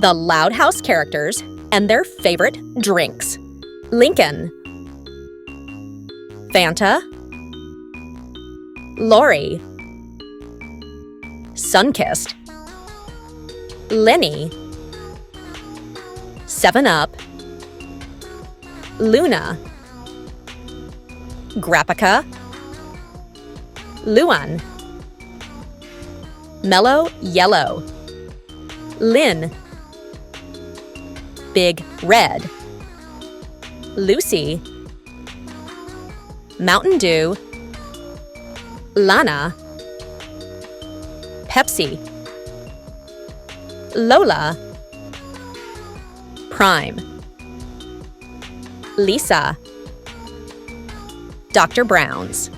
The Loud House characters and their favorite drinks. Lincoln, Fanta, Lori, Sunkissed, Leni, 7-Up, Luna, Grappica, Luan, Mellow Yellow, Lynn, Big Red, Lucy, Mountain Dew, Lana, Pepsi, Lola, Prime, Lisa, Dr. Brown's.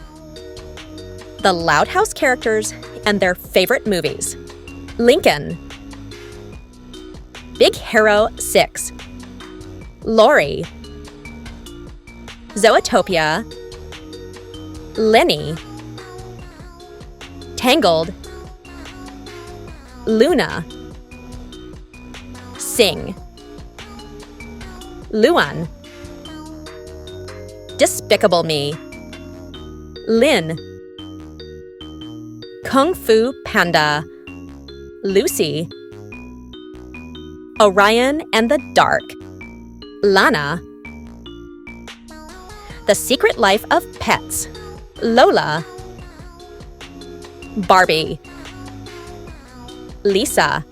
The Loud House characters and their favorite movies. Lincoln, Big Hero 6, Lori, Zootopia, Leni, Tangled, Luna, Sing, Luan, Despicable Me, Lynn, Kung Fu Panda, Lucy, Orion and the Dark, Lana, The Secret Life of Pets, Lola, Barbie, Lisa,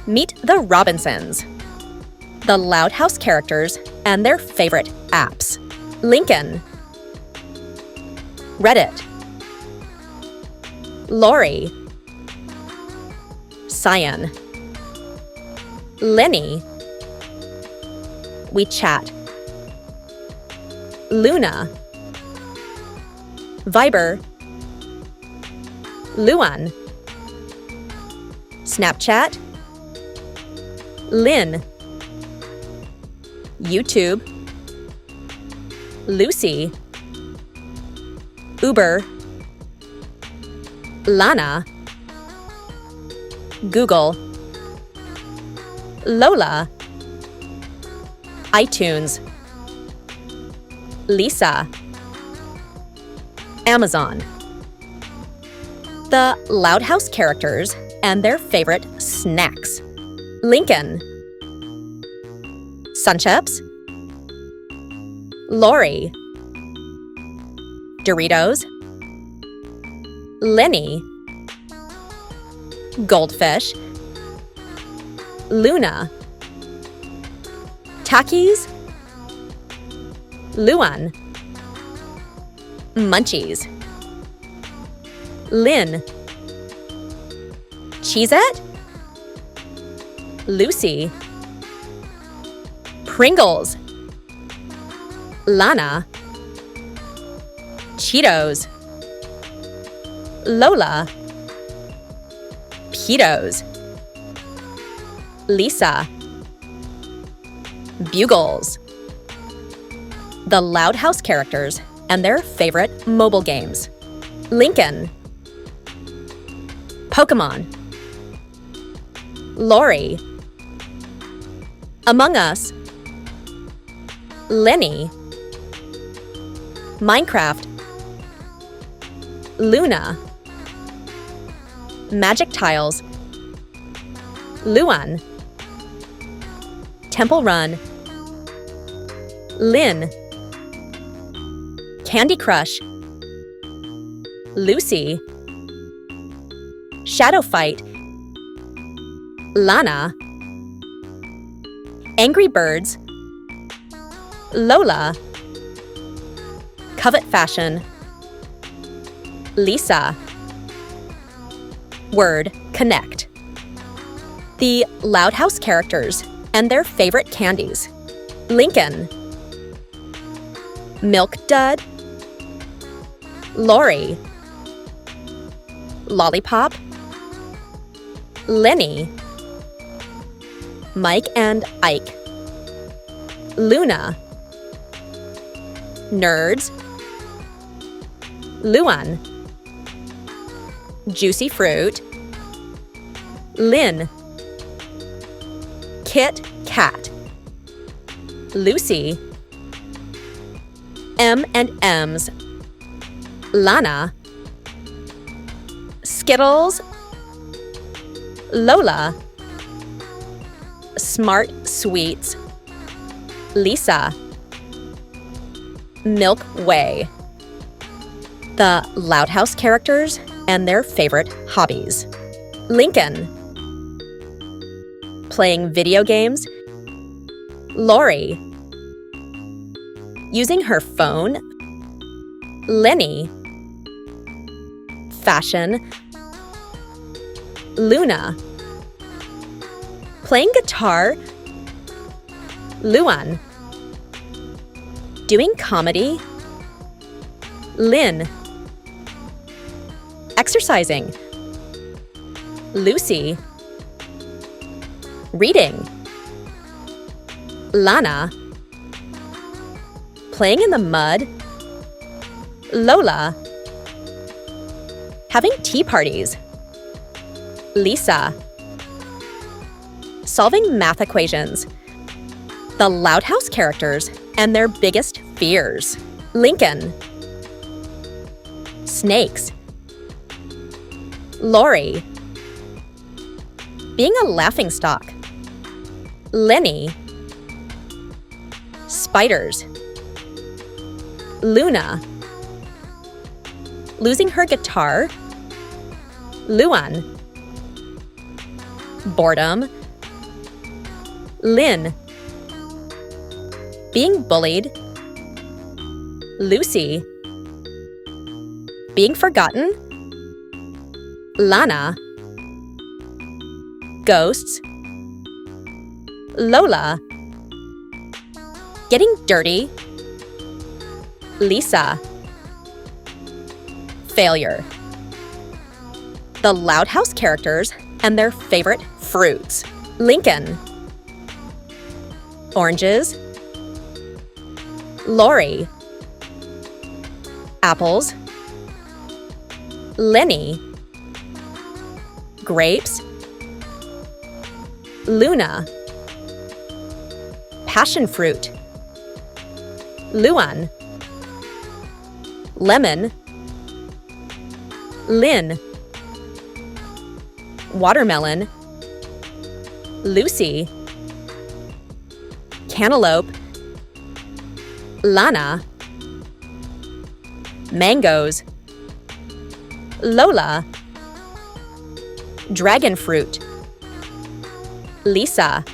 Meet the Robinsons. The Loud House characters and their favorite apps. Lincoln, Reddit, Lori, Cyan, Leni, WeChat, Luna, Viber, Luan, Snapchat, Lynn, YouTube, Lucy, Uber, Lana, Google, Lola, iTunes, Lisa, Amazon. The Loud House characters and their favorite snacks. Lincoln, Sunchips, Lori, Doritos, Leni, Goldfish, Luna, Takis, Luan, Munchies, Lynn, Cheez-It, Lucy, Pringles, Lana, Cheetos, Lola, Peetos, Lisa, Bugles. The Loud House characters and their favorite mobile games. Lincoln, Pokemon, Lori, Among Us, Leni, Minecraft, Luna, Magic Tiles, Luan, Temple Run, Lynn, Candy Crush, Lucy, Shadow Fight, Lana, Angry Birds, Lola, Covet Fashion, Lisa, Word Connect. The Loud House characters and their favorite candies. Lincoln, Milk Dud, Lori, Lollipop, Leni, Mike and Ike, Luna, Nerds, Luan, Juicy Fruit, Lynn, Kit Kat, Lucy, M&M's, Lana, Skittles, Lola, Smart Sweets, Lisa, Milk Way. The Loud House characters and their favorite hobbies. Lincoln, playing video games. Lori, using her phone. Leni, fashion. Luna, playing guitar. Luan, doing comedy. Lynn, exercising. Lucy, reading. Lana, playing in the mud. Lola, having tea parties. Lisa, solving math equations. The Loud House characters and their biggest fears. Lincoln, snakes. Lori, being a laughingstock. Leni, spiders. Luna, losing her guitar. Luan, boredom. Lynn, being bullied. Lucy, being forgotten. Lana, ghosts. Lola, getting dirty. Lisa, failure. The Loud House characters and their favorite fruits. Lincoln, oranges. Lori, apples. Leni, grapes. Luna, passion fruit. Luan, lemon. Lynn, watermelon. Lucy, cantaloupe. Lana, mangoes. Lola, dragon fruit. Lisa,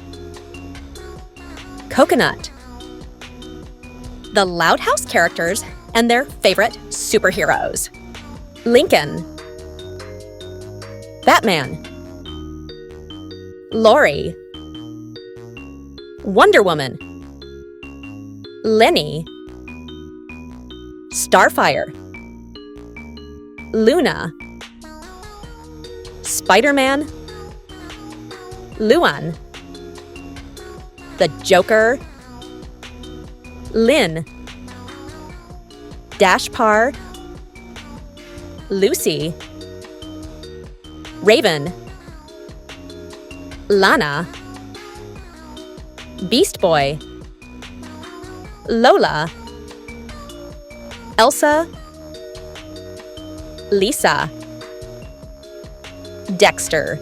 coconut. The Loud House characters and their favorite superheroes. Lincoln, Batman. Lori, Wonder Woman. Leni, Starfire. Luna, Spider-Man. Luan, the Joker. Lynn, Dashpar. Lucy, Raven. Lana, Beast Boy. Lola, Elsa. Lisa, Dexter.